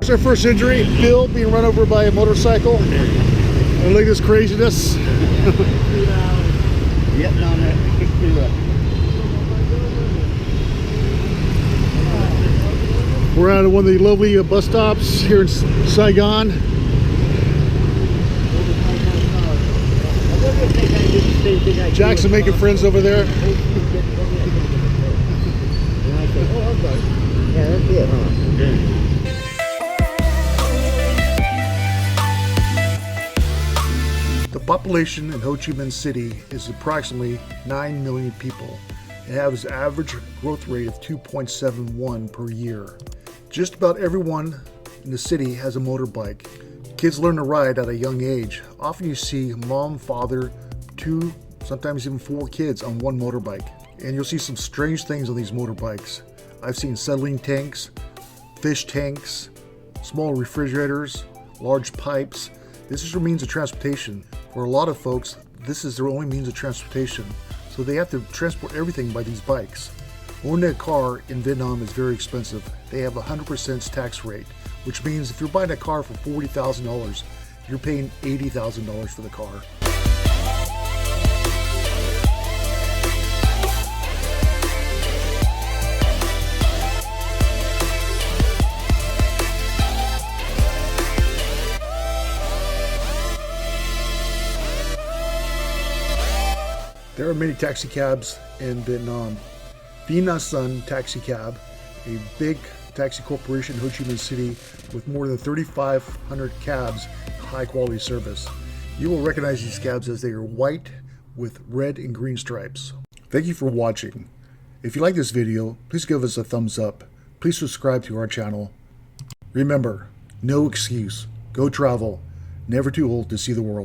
It's our first injury. Bill being run over by a motorcycle. And look at this craziness. Getting on it. We're out at one of the lovely bus stops here in Saigon. Jackson making friends over there. Yeah, that's it, huh? The population in Ho Chi Minh City is approximately 9 million people. It has an average growth rate of 2.71 per year. Just about everyone in the city has a motorbike. Kids learn to ride at a young age. Often you see mom, father, 2, sometimes even 4 kids on one motorbike. And you'll see some strange things on these motorbikes. I've seen settling tanks, fish tanks, small refrigerators, large pipes. This is their means of transportation. For a lot of folks, this is their only means of transportation. So they have to transport everything by these bikes. Owning a car in Vietnam is very expensive. They have a 100% tax rate, which means if you're buying a car for $40,000, you're paying $80,000 for the car. There are many taxi cabs in Vietnam. Vina Sun Taxi Cab, a big taxi corporation in Ho Chi Minh City with more than 3,500 cabs, high quality service. You will recognize these cabs as they are white with red and green stripes. Thank you for watching. If you like this video, please give us a thumbs up. Please subscribe to our channel. Remember, no excuse. Go travel. Never too old to see the world.